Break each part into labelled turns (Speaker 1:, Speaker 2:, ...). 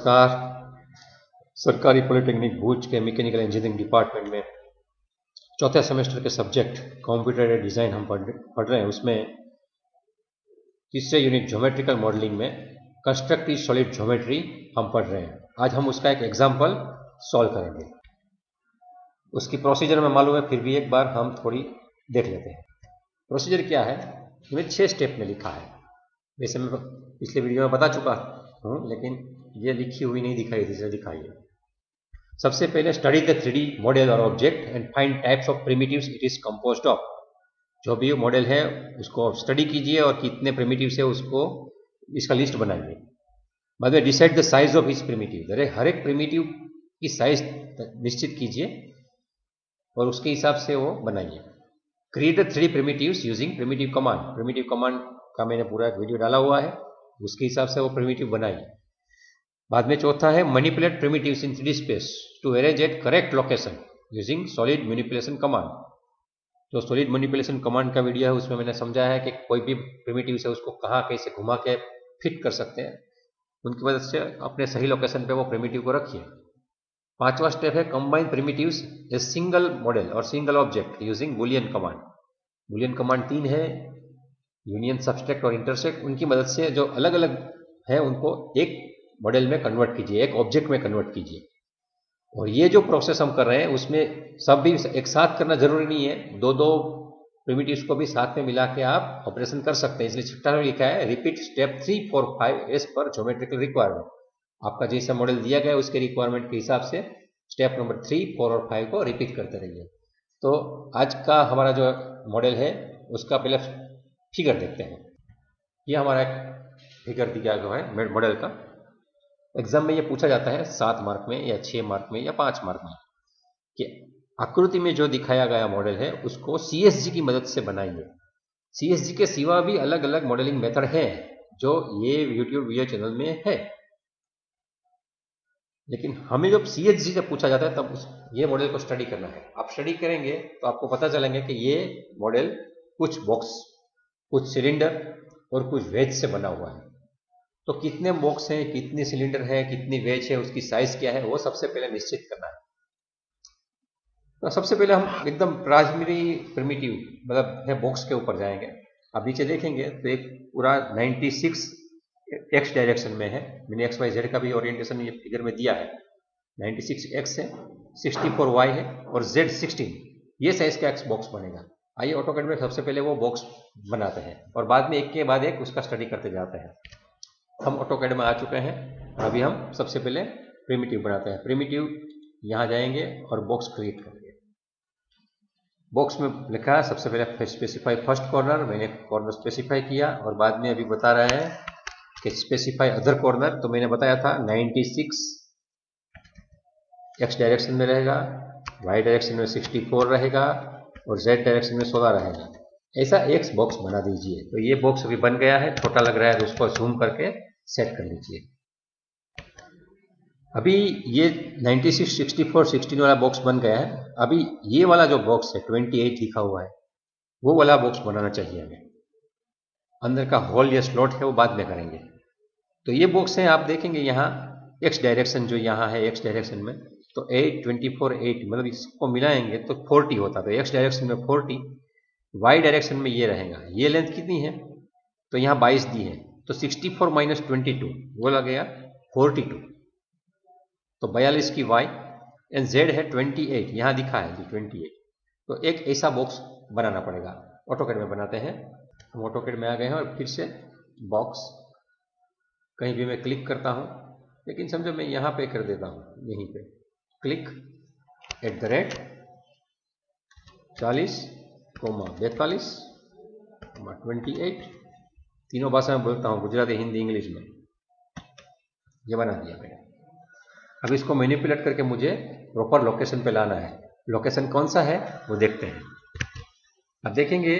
Speaker 1: नमस्कार। सरकारी पॉलिटेक्निक भूज के मैकेनिकल इंजीनियरिंग डिपार्टमेंट में चौथे सेमेस्टर के सब्जेक्ट कंप्यूटर एडेड डिज़ाइन हम पढ़ रहे हैं। उसमें तीसरे यूनिट ज्योमेट्रिकल मॉडलिंग में कंस्ट्रक्टिव सॉलिड ज्योमेट्री हम पढ़ रहे हैं। आज हम उसका एक एग्जाम्पल सॉल्व करेंगे। उसकी प्रोसीजर में मालूम है, फिर भी एक बार हम थोड़ी देख लेते हैं। प्रोसीजर क्या है, इसमें 6 स्टेप में लिखा है। वैसे मैं पिछले वीडियो में बता चुका हूँ, लेकिन ये लिखी हुई नहीं दिखाई थी, इसे दिखाइए। सबसे पहले स्टडी द 3D मॉडल और object and find types of primitives it is composed of. जो भी मॉडल है उसको स्टडी कीजिए और कितने प्रिमिटिव्स है उसको इसका लिस्ट बनाइए। बाद में डिसाइड द साइज ऑफ इस प्रिमिटिव, हर एक प्रिमिटिव की साइज निश्चित कीजिए और उसके हिसाब से वो बनाइए। Create the 3 primitives using primitive command. Primitive command का मैंने पूरा एक वीडियो डाला हुआ है, उसके हिसाब से वो प्रिमिटिव बनाइए। बाद में चौथा है manipulate primitives in 3D space to arrange at correct location using solid manipulation command. जो सॉलिड मैनिपुलेशन कमांड का वीडियो है उसमें मैंने समझाया है कि कोई भी प्रिमिटिव है उसको कहाँ कैसे घुमा के फिट कर सकते हैं, उनकी मदद से अपने सही लोकेशन पे वो प्रिमिटिव को रखिए। पांचवा स्टेप है combine primitives a single model और single object using Boolean command. Boolean command 3 है, यूनियन, सबस्ट्रैक्ट और इंटरसेक्ट। उनकी मदद से जो अलग अलग है उनको एक मॉडल में कन्वर्ट कीजिए, एक ऑब्जेक्ट में कन्वर्ट कीजिए। और ये जो प्रोसेस हम कर रहे हैं उसमें सब भी एक साथ करना जरूरी नहीं है, दो दो प्रिमिटिव्स को भी साथ में मिला के आप ऑपरेशन कर सकते हैं। इसलिए छठा में लिखा है repeat step 3, 4, 5 as per geometrical requirement. आपका जैसा मॉडल दिया गया है उसके रिक्वायरमेंट के हिसाब से स्टेप नंबर 3, 4 और 5 को रिपीट करते रहिए। तो आज का हमारा जो मॉडल है उसका पहले फिगर देखते हैं। ये हमारा एक फिगर दिया गया है मॉडल का। एग्जाम में ये पूछा जाता है 7 मार्क में या 6 मार्क में या 5 मार्क में कि आकृति में जो दिखाया गया मॉडल है उसको CSG की मदद से बनाइए। CSG के सिवा भी अलग अलग मॉडलिंग मेथड हैं जो ये यूट्यूब वीडियो चैनल में है, लेकिन हमें जब CSG से पूछा जाता है तब ये मॉडल को स्टडी करना है। आप स्टडी करेंगे तो आपको पता चलेंगे कि ये मॉडल कुछ बॉक्स, कुछ सिलेंडर और कुछ वेज से बना हुआ है। तो कितने बॉक्स हैं, कितने सिलेंडर है, कितनी वेज है, उसकी साइज क्या है, वो सबसे पहले निश्चित करना है। तो सबसे पहले हम एकदम प्राइमरी प्रिमिटिव मतलब है बॉक्स के ऊपर जाएंगे। अब नीचे देखेंगे तो एक पूरा 96 एक्स डायरेक्शन में है। मैंने XYZ का भी ओरिएंटेशन ये फिगर में दिया है। 96 एक्स है, 64 वाई है और Z 16। ये साइज का एक्स बॉक्स बनेगा। आइए ऑटोकैड में सबसे पहले वो बॉक्स बनाते हैं और बाद में एक के बाद एक उसका स्टडी करते जाते हैं। हम ऑटोकैड में आ चुके हैं। अभी हम सबसे पहले प्रिमिटिव बनाते हैं। प्रिमिटिव यहाँ जाएंगे और बॉक्स क्रिएट करेंगे। बॉक्स में लिखा है सबसे पहले स्पेसिफाई फर्स्ट कॉर्नर, मैंने कॉर्नर स्पेसिफाई किया और बाद में अभी बता रहे हैं कि स्पेसिफाई अदर कॉर्नर। तो मैंने बताया था 96 एक्स डायरेक्शन में रहेगा, वाई डायरेक्शन में 64 रहेगा और Z डायरेक्शन में 16 रहेगा। ऐसा एक बॉक्स बना दीजिए। तो ये बॉक्स अभी बन गया है, छोटा लग रहा है तो उसको जूम करके सेट कर लीजिए। अभी ये 96, 64, 16 वाला बॉक्स बन गया है। अभी ये वाला जो बॉक्स है 28 लिखा हुआ है वो वाला बॉक्स बनाना चाहिए हमें। अंदर का होल या स्लॉट है वो बाद में करेंगे। तो ये बॉक्स है, आप देखेंगे यहाँ एक्स डायरेक्शन जो यहाँ है एक्स डायरेक्शन में, तो 8, 24, 8 मतलब इसको मिलाएंगे तो 40 होता। तो एक्स डायरेक्शन में 40, वाई डायरेक्शन में ये रहेगा। ये लेंथ कितनी है तो यहाँ 22 दी है, तो 64 माइनस 22 वो लगेगा 42। तो 42 की वाई एंड Z है 28, यहाँ दिखा है जी 28। तो एक ऐसा बॉक्स बनाना पड़ेगा। ऑटोकैड में बनाते हैं। हम ऑटोकैड में आ गए हैं और फिर से बॉक्स कहीं भी मैं क्लिक करता हूँ, लेकिन समझो मैं यहाँ पे कर देता हूँ, यहीं पे क्लिक @ 40, 42, 28। तीनों भाषा में बोलता हूँ, गुजराती, हिंदी, इंग्लिश में। ये बना दिया मैंने। अब इसको मैनिपुलेट करके मुझे प्रॉपर लोकेशन पे लाना है। लोकेशन कौन सा है वो देखते हैं। अब देखेंगे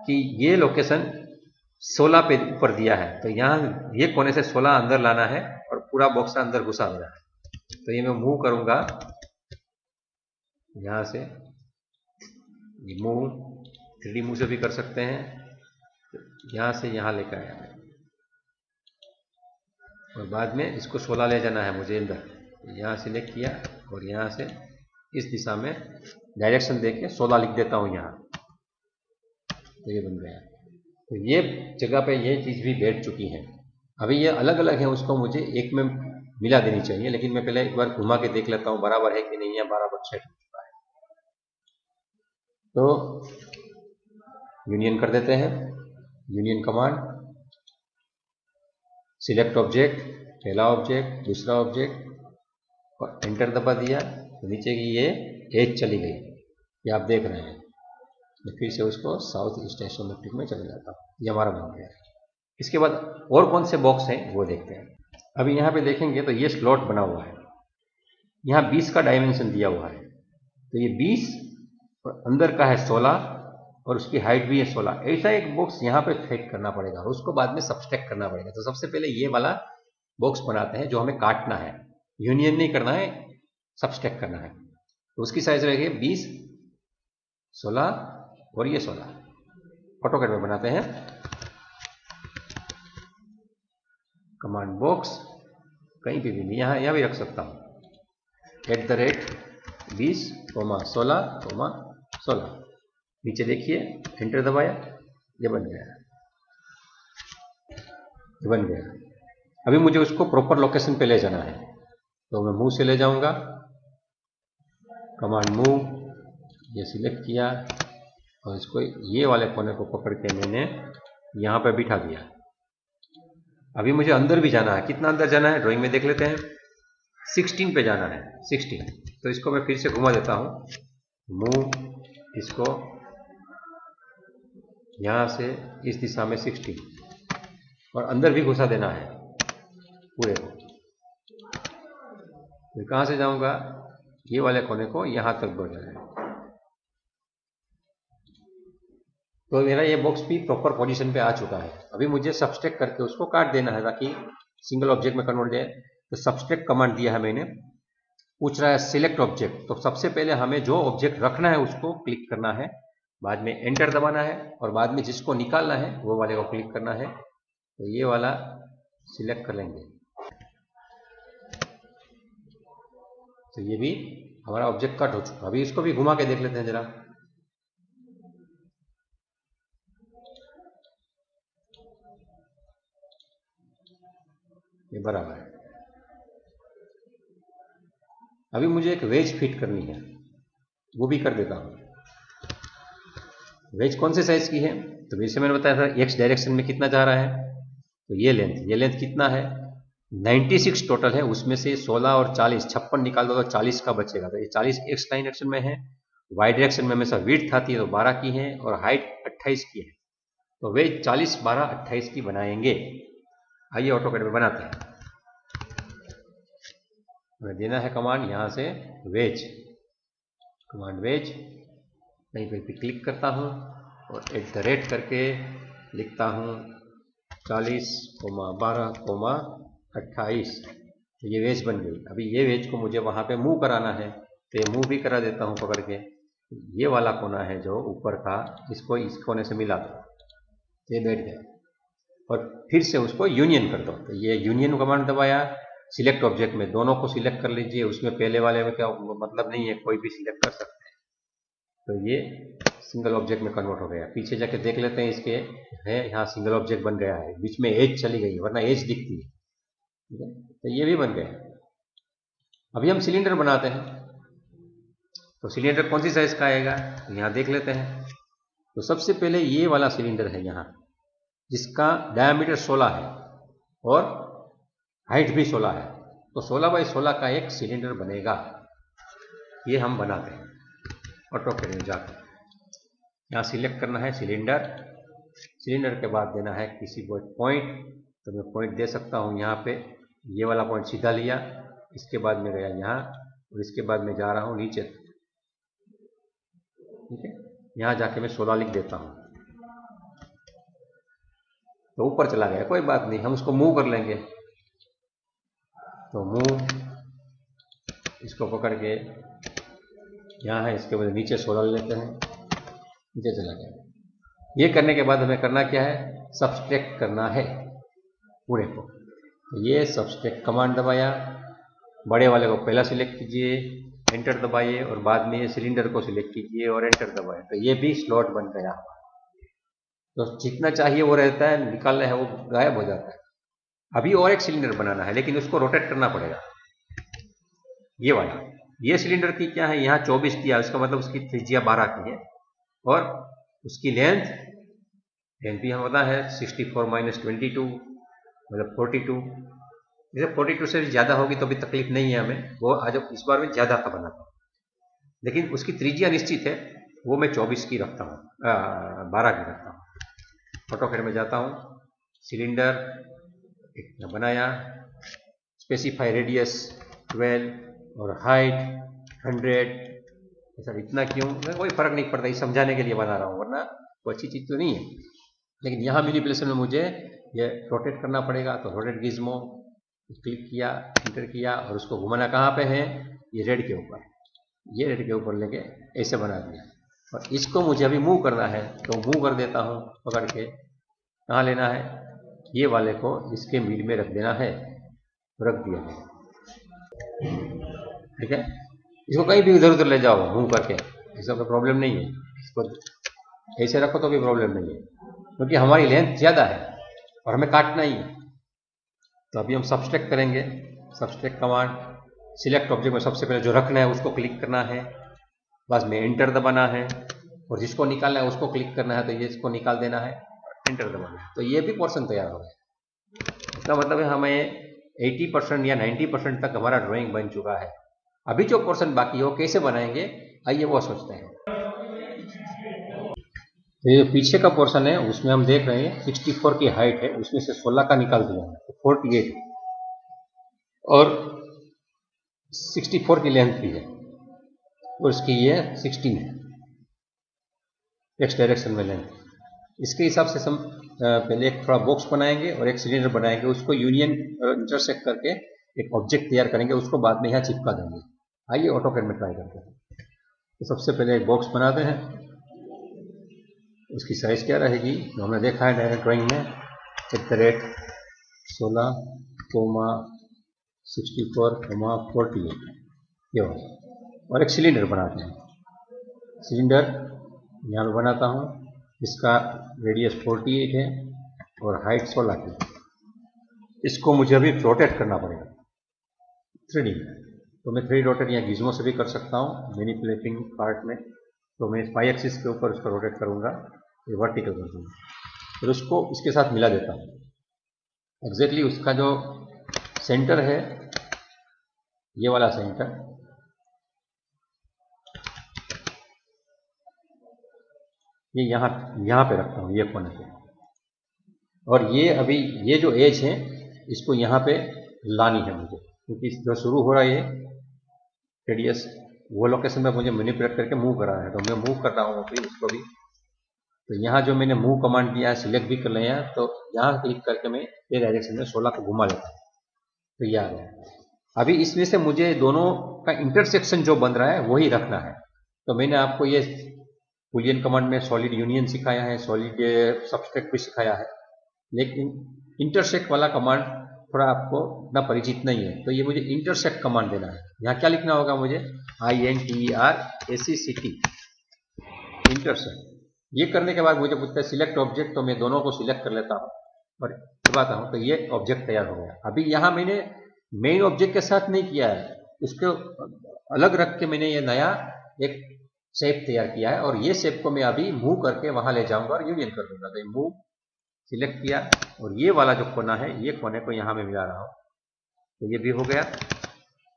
Speaker 1: कि ये लोकेशन 16 पे ऊपर दिया है, तो यहाँ ये कोने से 16 अंदर लाना है और पूरा बॉक्स अंदर घुसा देना है। तो ये मैं मूव करूंगा यहाँ से, मूव 3D मूव से भी कर सकते हैं। यहाँ से यहाँ लेकर आया मैं। और बाद में इसको 16 ले जाना है मुझे अंदर। यहाँ सिलेक्ट किया और यहाँ से इस दिशा में डायरेक्शन देके 16 लिख देता हूँ यहाँ, तो ये बन गया। तो ये जगह पे ये चीज़ भी बैठ चुकी है। अभी ये अलग अलग है, उसको मुझे एक में मिला देनी चाहिए, लेकिन मैं पहले एक बार घुमा के देख लेता हूँ बराबर है कि नहीं, या बराबर सेट हो चुका है। तो यूनियन कर देते हैं, यूनियन कमांड, सिलेक्ट ऑब्जेक्ट, पहला ऑब्जेक्ट, दूसरा ऑब्जेक्ट, और एंटर दबा दिया तो नीचे की ये एज चली गई, ये आप देख रहे हैं। मैं फिर से उसको साउथ ईस्ट आइसोमेट्रिक में चले जाता हूँ, ये हमारा बन गया। इसके बाद और कौन से बॉक्स हैं वो देखते हैं। अभी यहाँ पे देखेंगे तो ये स्लॉट बना हुआ है, यहाँ 20 का डायमेंशन दिया हुआ है, तो ये 20 और अंदर का है 16 और उसकी हाइट भी है 16। ऐसा एक बॉक्स यहाँ पे फिट करना पड़ेगा और उसको बाद में सब्सट्रैक्ट करना पड़ेगा। तो सबसे पहले ये वाला बॉक्स बनाते हैं जो हमें काटना है, यूनियन नहीं करना है, सब्सट्रैक्ट करना है। तो उसकी साइज रहेगी 20, 16 और ये 16। ऑटोकैड में बनाते हैं, कमांड बॉक्स, कहीं पे भी नहीं, यहाँ भी रख सकता हूँ, @20, 16, 16। नीचे देखिए, एंटर दबाया, ये बन गया, ये बन गया। अभी मुझे उसको प्रॉपर लोकेशन पे ले जाना है, तो मैं मूव से ले जाऊंगा, कमांड मूव, ये सिलेक्ट किया और इसको ये वाले कोने को पकड़ के मैंने यहाँ पे बिठा दिया। अभी मुझे अंदर भी जाना है, कितना अंदर जाना है ड्राइंग में देख लेते हैं, 16 पे जाना है, 16। तो इसको मैं फिर से घुमा देता हूँ, मूव, इसको यहाँ से इस दिशा में 16 और अंदर भी घुसा देना है पूरे को। फिर कहाँ से जाऊँगा, ये वाले कोने को यहाँ तक बढ़ जाएगा। तो मेरा ये बॉक्स भी प्रॉपर पोजीशन पे आ चुका है। अभी मुझे सब्सट्रैक्ट करके उसको काट देना है ताकि सिंगल ऑब्जेक्ट में कन्वर्ट जाए। तो सब्सट्रैक्ट कमांड दिया है मैंने, पूछ रहा है सिलेक्ट ऑब्जेक्ट, तो सबसे पहले हमें जो ऑब्जेक्ट रखना है उसको क्लिक करना है, बाद में एंटर दबाना है और बाद में जिसको निकालना है वो वाले को क्लिक करना है। तो ये वाला सिलेक्ट कर लेंगे, तो ये भी हमारा ऑब्जेक्ट कट हो चुका। अभी इसको भी घुमा के देख लेते हैं जरा, ये बराबर है। अभी मुझे एक वेज फिट करनी है, वो भी कर देता हूँ। वेज कौन से साइज की है, तो जैसे मैंने बताया था एक्स डायरेक्शन में कितना जा रहा है, तो ये लेंथ कितना है, 96 टोटल है, उसमें से 16 और 40 56 निकाल दो तो 40 का बचेगा। तो ये 40 एक्स डायरेक्शन में है, वाई डायरेक्शन में हमेशा विड्थ आती है तो 12 की है और हाइट 28 की है। तो वेज 40, 12, 28 की बनाएंगे। आइए ऑटोकैड में बनाते हैं। हमें देना है कमांड यहाँ से वेज, कमांड वेज, कहीं पर भी क्लिक करता हूँ और @ करके लिखता हूँ 40, 12, 28। तो ये वेज बन गई। अभी ये वेज को मुझे वहाँ पे मूव कराना है, तो ये मूव भी करा देता हूँ पकड़ के। ये वाला कोना है जो ऊपर का, इसको इस कोने से मिला दो, ये बैठ गया। और फिर से उसको यूनियन कर दो, तो ये यूनियन कमांड दबाया, सिलेक्ट ऑब्जेक्ट में दोनों को सिलेक्ट कर लीजिए, उसमें पहले वाले में क्या मतलब नहीं है, कोई भी सिलेक्ट कर सकते हैं। तो ये सिंगल ऑब्जेक्ट में कन्वर्ट हो गया। पीछे जाके देख लेते हैं, इसके है यहाँ सिंगल ऑब्जेक्ट बन गया है, बीच में एज चली गई है वरना एज दिखती है, ठीक है। तो ये भी बन गया। अभी हम सिलेंडर बनाते हैं, तो सिलेंडर कौन सी साइज का आएगा, तो यहाँ देख लेते हैं। तो सबसे पहले ये वाला सिलेंडर है यहाँ, जिसका डायमीटर 16 है और हाइट भी 16 है, तो 16x16 का एक सिलेंडर बनेगा। ये हम बनाते हैं ऑटोकैड में जाकर। यहाँ सिलेक्ट करना है सिलेंडर, सिलेंडर के बाद देना है किसी को पॉइंट, तो मैं पॉइंट दे सकता हूँ यहाँ पे। ये वाला पॉइंट सीधा लिया, इसके बाद में गया यहाँ और इसके बाद में जा रहा हूँ नीचे, ठीक है। यहाँ जाके मैं 16 लिख देता हूँ, तो ऊपर चला गया, कोई बात नहीं, हम उसको मूव कर लेंगे। तो मूव, इसको पकड़ के यहाँ है, इसके बाद नीचे 16 लेते हैं, नीचे चला गया। ये करने के बाद हमें करना क्या है, सब्सट्रैक्ट करना है पूरे को। तो ये सब्सट्रैक्ट कमांड दबाया, बड़े वाले को पहला सिलेक्ट कीजिए, एंटर दबाइए और बाद में ये सिलेंडर को सिलेक्ट कीजिए और एंटर दबाइए, तो ये भी स्लॉट बन गया। तो जितना चाहिए वो रहता है, निकालना है वो गायब हो जाता है। अभी और एक सिलेंडर बनाना है लेकिन उसको रोटेट करना पड़ेगा। ये वाला, ये सिलेंडर की क्या है, यहाँ 24 किया, इसका मतलब उसकी त्रिज्या 12 की है और उसकी लेंथ भी हमें पता है 64 - 22 मतलब 42। जैसे 42 से ज़्यादा होगी तो भी तकलीफ नहीं है हमें, वो आज इस बार में ज़्यादा का बनाता हूँ, लेकिन उसकी त्रिज्या निश्चित है, वो मैं 24 की रखता हूँ, 12 की रखता हूँ। ऑटोकैड में जाता हूँ, सिलेंडर एक बनाया, स्पेसिफाई रेडियस 12 और हाइट 100। सर इतना क्यों, कोई फर्क नहीं पड़ता, ये समझाने के लिए बना रहा हूँ, वरना वो अच्छी चीज़ तो नहीं है। लेकिन यहाँ मैनिपुलेशन में मुझे ये रोटेट करना पड़ेगा, तो रोटेट गिज्मो क्लिक किया, इंटर किया और उसको घुमाना कहाँ पे है, ये रेड के ऊपर, ये रेड के ऊपर लेके ऐसे बना दिया। और इसको मुझे अभी मूव करना है तो मूव कर देता हूँ पकड़ के। कहाँ लेना है, ये वाले को इसके मिड में रख देना है, रख दिया है, ठीक है। इसको कहीं भी इधर उधर ले जाओ मूव करके, इसका कोई प्रॉब्लम नहीं है, इसको ऐसे रखो तो भी प्रॉब्लम नहीं है, क्योंकि हमारी लेंथ ज़्यादा है और हमें काटना ही है। तो अभी हम सब्सट्रैक्ट करेंगे, सब्सट्रैक्ट कमांड, सिलेक्ट ऑब्जेक्ट में सबसे पहले जो रखना है उसको क्लिक करना है, बस में एंटर दबाना है, और जिसको निकालना है उसको क्लिक करना है, तो ये इसको निकाल देना है, एंटर दबाना है, तो ये भी पोर्शन तैयार हो गया। इसका मतलब है हमें 80% या 90% तक हमारा ड्राइंग बन चुका है। अभी जो पोर्शन बाकी हो कैसे बनाएंगे, आइए वो सोचते हैं। तो ये पीछे का पोर्शन है उसमें हम देख रहे हैं 64 की हाइट है, उसमें से 16 का निकाल दिया है तो 48 और 64 की लेंथ भी है और इसकी ये 16 है, एक्स डायरेक्शन में लेंथ। इसके हिसाब से हम पहले एक थोड़ा बॉक्स बनाएंगे और एक सिलेंडर बनाएंगे, उसको यूनियन इंटरसेक्ट करके एक ऑब्जेक्ट तैयार करेंगे, उसको बाद में यहाँ चिपका देंगे। आइए ऑटोकैड में ट्राई करते हैं। तो सबसे पहले एक बॉक्स बनाते हैं, उसकी साइज क्या रहेगी, तो हमने देखा है डायरेक्ट ड्राइंग में 16,64,48 ये वाला। और एक सिलेंडर बनाते हैं, सिलेंडर यहाँ पर बनाता हूँ, इसका रेडियस 48 है और हाइट 16 की। इसको मुझे अभी रोटेट करना पड़ेगा 3D में, तो मैं 3D रोटेट यहाँ गिज्मो से भी कर सकता हूँ मैनिपुलेटिंग पार्ट में। तो मैं 5 एक्सिस के ऊपर उसको रोटेट करूँगा, ये वर्टिकल कर दूँगा, फिर उसको इसके साथ मिला देता हूँ। एग्जैक्टली उसका जो सेंटर है, ये वाला सेंटर, ये यहाँ पे रखता हूँ, ये कोने पे। और ये अभी ये जो एज है इसको यहाँ पे लानी है मुझे, क्योंकि जो शुरू हो रहा है ये रेडियस वो लोकेशन में मुझे मैनिपुलेट करके मूव कराना है, तो मैं मूव कर रहा हूँ अभी इसको भी। तो यहाँ जो मैंने मूव कमांड दिया है सिलेक्ट भी कर लिया, तो यहाँ क्लिक करके मैं ये डायरेक्शन में 16 को घुमा लेता हूँ, तो ये आ गया। अभी इसमें से मुझे दोनों का इंटरसेक्शन जो बन रहा है वही रखना है। तो मैंने आपको ये बूलियन कमांड में सॉलिड यूनियन सिखाया है, सॉलिड सब्सट्रैक्ट भी सिखाया है, लेकिन इंटरसेक्ट वाला कमांड थोड़ा आपको इतना परिचित नहीं है, तो ये मुझे इंटरसेक्ट कमांड देना है। यहाँ क्या लिखना होगा मुझे, INTERSECT, इंटरसेक्ट। ये करने के बाद मुझे पूछता है सिलेक्ट ऑब्जेक्ट, तो मैं दोनों को सिलेक्ट कर लेता हूँ और दबाता हूँ, तो ये ऑब्जेक्ट तैयार हो गया। अभी यहाँ मैंने मेन ऑब्जेक्ट के साथ नहीं किया है, उसको अलग रख के मैंने ये नया एक शेप तैयार किया है, और ये शेप को मैं अभी मूव करके वहां ले जाऊंगा और यूनियन कर दूंगा। तो मूव सिलेक्ट किया और ये वाला जो कोना है, ये कोने को यहाँ में मिला रहा हूँ, तो ये भी हो गया।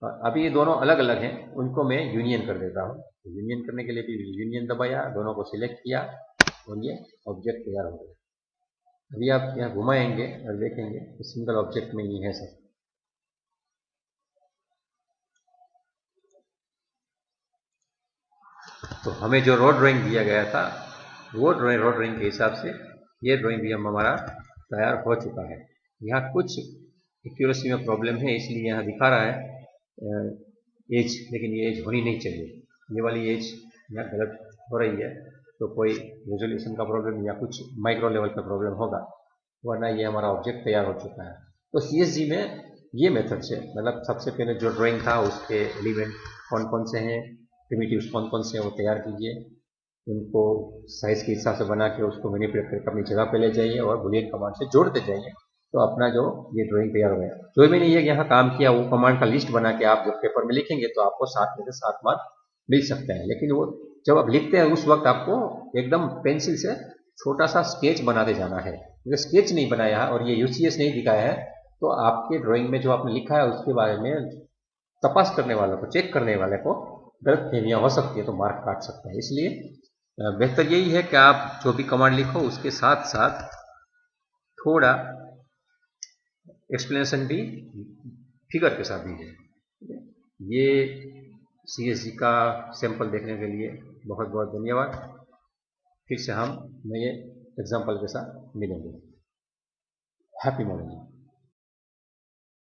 Speaker 1: और अभी ये दोनों अलग अलग हैं, उनको मैं यूनियन कर देता हूँ। तो यूनियन करने के लिए भी यूनियन दबाया, दोनों को सिलेक्ट किया और ये ऑब्जेक्ट तैयार हो गया। अभी आप यहाँ घुमाएंगे और देखेंगे तो सिंगल ऑब्जेक्ट में ही है सब। तो हमें जो रोड ड्राइंग दिया गया था, वो रोड ड्राइंग के हिसाब से ये ड्राइंग भी हमारा तैयार हो चुका है। यहाँ कुछ एक्यूरेसी में प्रॉब्लम है, इसलिए यहाँ दिखा रहा है एज, लेकिन ये एज होनी नहीं चाहिए, ये वाली एज यहाँ गलत हो रही है। तो कोई रेजोल्यूशन का प्रॉब्लम या कुछ माइक्रो लेवल का प्रॉब्लम होगा, वरना ये हमारा ऑब्जेक्ट तैयार हो चुका है। तो CSG में ये मेथड से मतलब सबसे पहले जो ड्राइंग था उसके एलिमेंट कौन कौन से हैं, प्रिमिटिव्स कौन कौन से हैं वो तैयार कीजिए, उनको साइज के हिसाब से बना के उसको मैनिपुलेट करके अपनी जगह पे ले जाइए और बुलियन कमांड से जोड़ते जाइए, तो अपना जो ये ड्राइंग तैयार हो गया। जो मैंने ये यहाँ काम किया वो कमांड का लिस्ट बना के आप जब पेपर में लिखेंगे तो आपको 7 में से 7 मार्क मिल सकते हैं। लेकिन वो जब आप लिखते हैं उस वक्त आपको एकदम पेंसिल से छोटा सा स्केच बनाते जाना है। अगर स्केच नहीं बनाया और ये UCS नहीं दिखाया है तो आपके ड्राइंग में जो आपने लिखा है उसके बारे में तपास करने वालों को, चेक करने वाले को गलत फहमियाँ हो सकती है, तो मार्क काट सकते हैं। इसलिए बेहतर यही है कि आप जो भी कमांड लिखो उसके साथ साथ थोड़ा एक्सप्लेनेशन भी फिगर के साथ दीजिए। ये CSG का सैंपल देखने के लिए बहुत बहुत धन्यवाद। फिर से हम नए एग्जाम्पल के साथ मिलेंगे। Happy morning.